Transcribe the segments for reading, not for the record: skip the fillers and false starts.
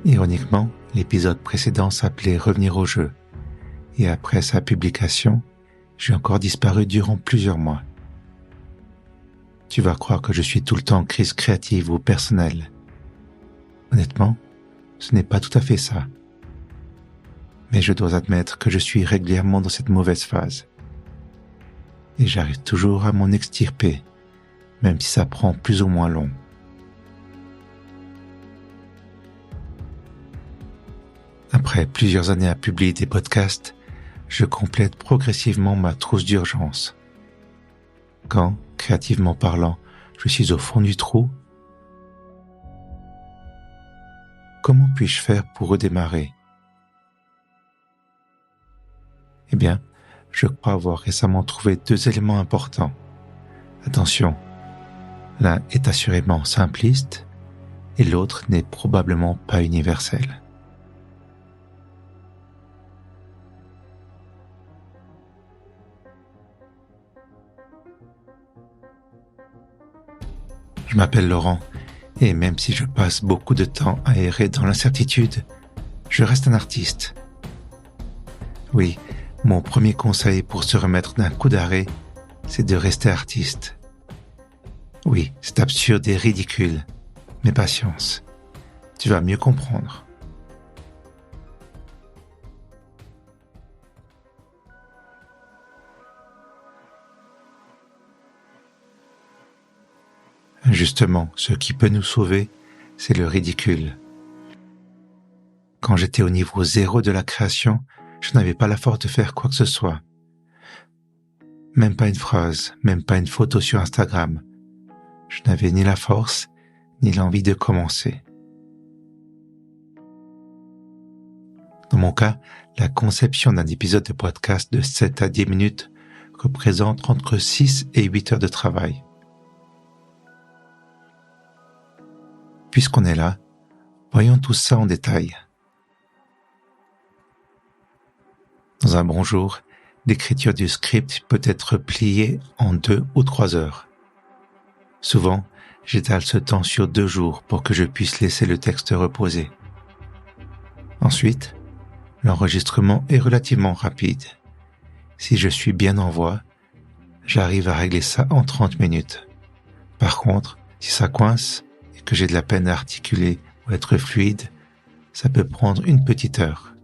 Ironiquement, l'épisode précédent s'appelait « Revenir au jeu » et après sa publication, j'ai encore disparu durant plusieurs mois. Tu vas croire que je suis tout le temps en crise créative ou personnelle. Honnêtement, ce n'est pas tout à fait ça. Mais je dois admettre que je suis régulièrement dans cette mauvaise phase. Et j'arrive toujours à m'en extirper, même si ça prend plus ou moins long. Après plusieurs années à publier des podcasts, je complète progressivement ma trousse d'urgence. Quand, créativement parlant, je suis au fond du trou, comment puis-je faire pour redémarrer ? Eh bien, je crois avoir récemment trouvé 2 éléments importants. Attention, l'un est assurément simpliste et l'autre n'est probablement pas universel. Je m'appelle Laurent et même si je passe beaucoup de temps à errer dans l'incertitude, je reste un artiste. Oui, mon premier conseil pour se remettre d'un coup d'arrêt, c'est de rester artiste. Oui, c'est absurde et ridicule, mais patience, tu vas mieux comprendre. Justement, ce qui peut nous sauver, c'est le ridicule. Quand j'étais au niveau 0 de la création, je n'avais pas la force de faire quoi que ce soit. Même pas une phrase, même pas une photo sur Instagram. Je n'avais ni la force, ni l'envie de commencer. Dans mon cas, la conception d'un épisode de podcast de 7 à 10 minutes représente entre 6 et 8 heures de travail. Puisqu'on est là, voyons tout ça en détail. Dans un bon jour, l'écriture du script peut être pliée en 2 ou 3 heures. Souvent, j'étale ce temps sur 2 jours pour que je puisse laisser le texte reposer. Ensuite, l'enregistrement est relativement rapide. Si je suis bien en voie, j'arrive à régler ça en 30 minutes. Par contre, si ça coince et que j'ai de la peine à articuler ou être fluide, ça peut prendre une petite heure.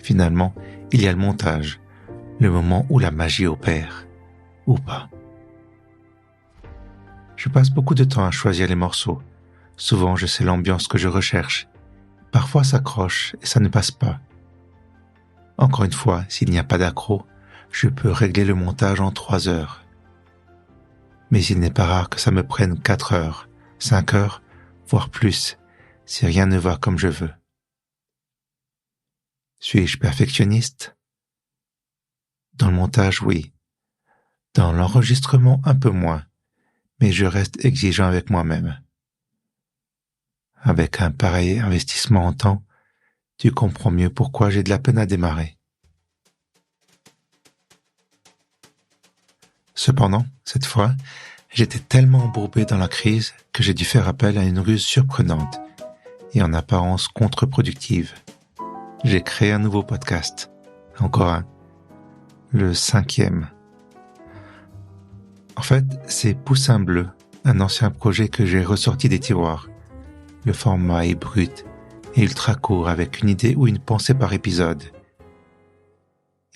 Finalement, il y a le montage, le moment où la magie opère, ou pas. Je passe beaucoup de temps à choisir les morceaux. Souvent, je sais l'ambiance que je recherche. Parfois, ça accroche et ça ne passe pas. Encore une fois, s'il n'y a pas d'accro, je peux régler le montage en 3 heures. Mais il n'est pas rare que ça me prenne 4 heures, 5 heures, voire plus, si rien ne va comme je veux. Suis-je perfectionniste ? Dans le montage, oui. Dans l'enregistrement, un peu moins, mais je reste exigeant avec moi-même. Avec un pareil investissement en temps, tu comprends mieux pourquoi j'ai de la peine à démarrer. Cependant, cette fois, j'étais tellement embourbé dans la crise que j'ai dû faire appel à une ruse surprenante et en apparence contre-productive. J'ai créé un nouveau podcast. Encore un. Le 5e. En fait, c'est Poussin Bleu, un ancien projet que j'ai ressorti des tiroirs. Le format est brut et ultra court avec une idée ou une pensée par épisode.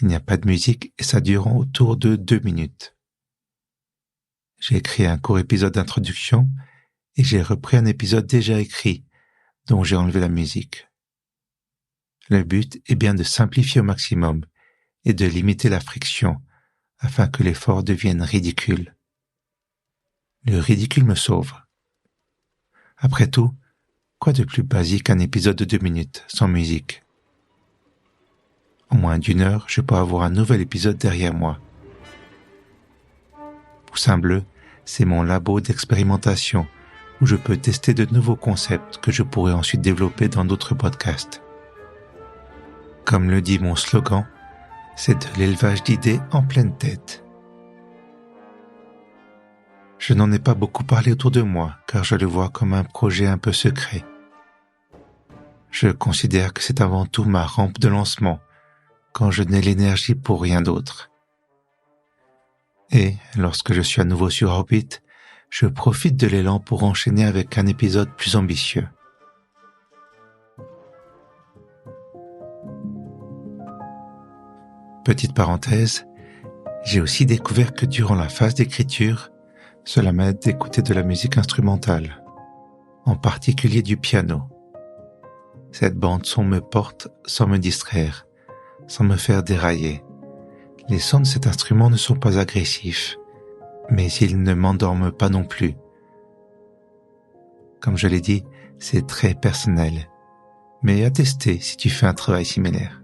Il n'y a pas de musique et ça dure autour de 2 minutes. J'ai écrit un court épisode d'introduction et j'ai repris un épisode déjà écrit dont j'ai enlevé la musique. Le but est bien de simplifier au maximum et de limiter la friction afin que l'effort devienne ridicule. Le ridicule me sauve. Après tout, quoi de plus basique qu'un épisode de 2 minutes sans musique ? En moins d'1 heure, je peux avoir un nouvel épisode derrière moi. Poussin Bleu, c'est mon labo d'expérimentation où je peux tester de nouveaux concepts que je pourrais ensuite développer dans d'autres podcasts. Comme le dit mon slogan, c'est de l'élevage d'idées en pleine tête. Je n'en ai pas beaucoup parlé autour de moi, car je le vois comme un projet un peu secret. Je considère que c'est avant tout ma rampe de lancement, quand je n'ai l'énergie pour rien d'autre. Et, lorsque je suis à nouveau sur Orbit, je profite de l'élan pour enchaîner avec un épisode plus ambitieux. Petite parenthèse, j'ai aussi découvert que durant la phase d'écriture, cela m'aide d'écouter de la musique instrumentale, en particulier du piano. Cette bande-son me porte sans me distraire, sans me faire dérailler. Les sons de cet instrument ne sont pas agressifs, mais ils ne m'endorment pas non plus. Comme je l'ai dit, c'est très personnel, mais à tester si tu fais un travail similaire.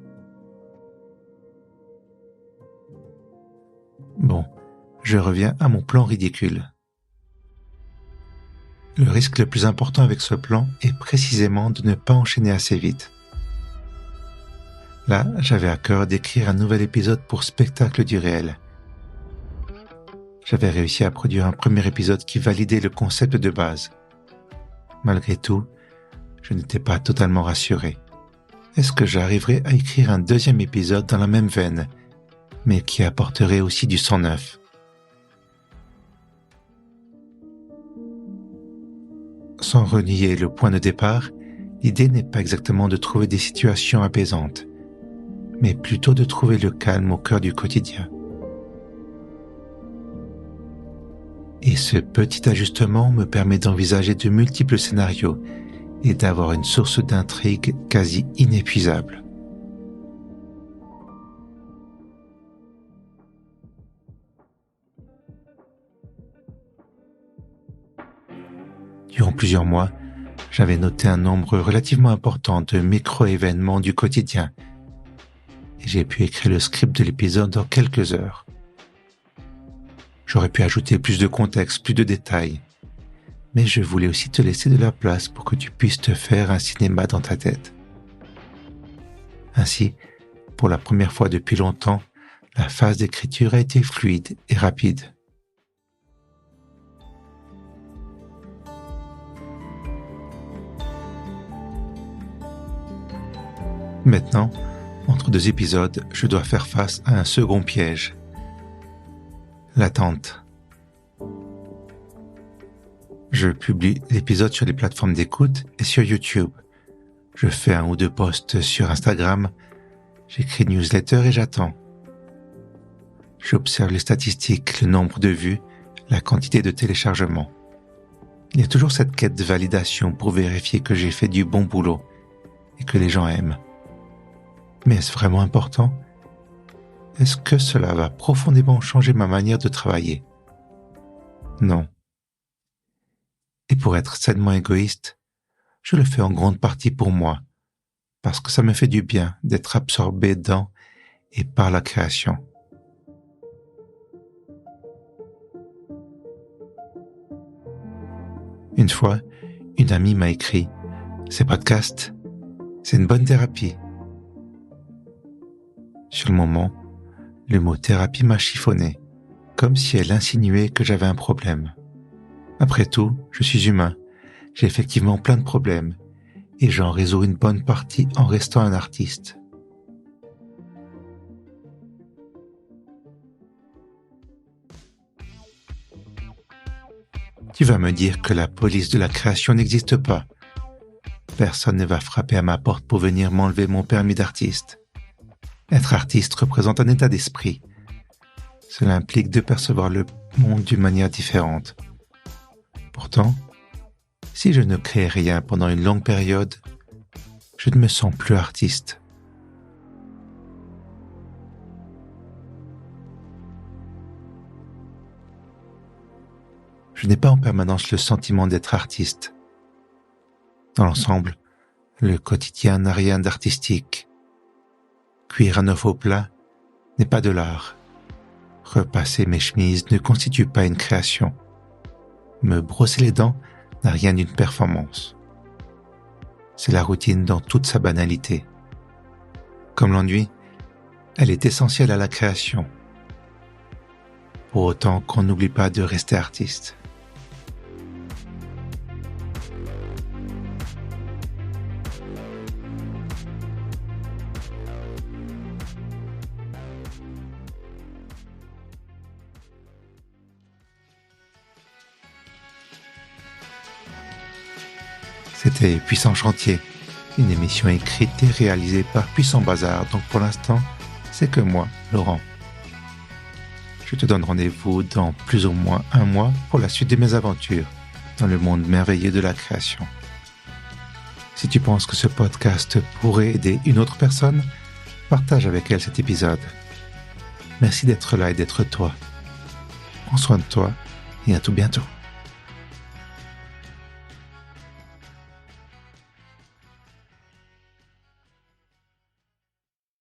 Bon, je reviens à mon plan ridicule. Le risque le plus important avec ce plan est précisément de ne pas enchaîner assez vite. Là, j'avais à cœur d'écrire un nouvel épisode pour Spectacle du réel. J'avais réussi à produire un premier épisode qui validait le concept de base. Malgré tout, je n'étais pas totalement rassuré. Est-ce que j'arriverais à écrire un deuxième épisode dans la même veine, mais qui apporterait aussi du sang neuf? Sans renier le point de départ, l'idée n'est pas exactement de trouver des situations apaisantes, mais plutôt de trouver le calme au cœur du quotidien. Et ce petit ajustement me permet d'envisager de multiples scénarios et d'avoir une source d'intrigue quasi inépuisable. Durant plusieurs mois, j'avais noté un nombre relativement important de micro-événements du quotidien et j'ai pu écrire le script de l'épisode en quelques heures. J'aurais pu ajouter plus de contexte, plus de détails, mais je voulais aussi te laisser de la place pour que tu puisses te faire un cinéma dans ta tête. Ainsi, pour la première fois depuis longtemps, la phase d'écriture a été fluide et rapide. Maintenant, entre deux épisodes, je dois faire face à un second piège. L'attente. Je publie l'épisode sur les plateformes d'écoute et sur YouTube. Je fais 1 ou 2 posts sur Instagram, j'écris une newsletter et j'attends. J'observe les statistiques, le nombre de vues, la quantité de téléchargements. Il y a toujours cette quête de validation pour vérifier que j'ai fait du bon boulot et que les gens aiment. Mais est-ce vraiment important ? Est-ce que cela va profondément changer ma manière de travailler ? Non. Et pour être sainement égoïste, je le fais en grande partie pour moi, parce que ça me fait du bien d'être absorbé dans et par la création. Une fois, une amie m'a écrit « Ces podcasts, c'est une bonne thérapie ». Sur le moment, le mot thérapie m'a chiffonné, comme si elle insinuait que j'avais un problème. Après tout, je suis humain, j'ai effectivement plein de problèmes, et j'en résous une bonne partie en restant un artiste. Tu vas me dire que la police de la création n'existe pas. Personne ne va frapper à ma porte pour venir m'enlever mon permis d'artiste. Être artiste représente un état d'esprit. Cela implique de percevoir le monde d'une manière différente. Pourtant, si je ne crée rien pendant une longue période, je ne me sens plus artiste. Je n'ai pas en permanence le sentiment d'être artiste. Dans l'ensemble, le quotidien n'a rien d'artistique. Cuire un œuf au plat n'est pas de l'art. Repasser mes chemises ne constitue pas une création. Me brosser les dents n'a rien d'une performance. C'est la routine dans toute sa banalité. Comme l'ennui, elle est essentielle à la création. Pour autant qu'on n'oublie pas de rester artiste. C'était Puissant Chantier, une émission écrite et réalisée par Puissant Bazar. Donc pour l'instant, c'est que moi, Laurent. Je te donne rendez-vous dans plus ou moins un mois pour la suite de mes aventures dans le monde merveilleux de la création. Si tu penses que ce podcast pourrait aider une autre personne, partage avec elle cet épisode. Merci d'être là et d'être toi. Prends soin de toi et à tout bientôt.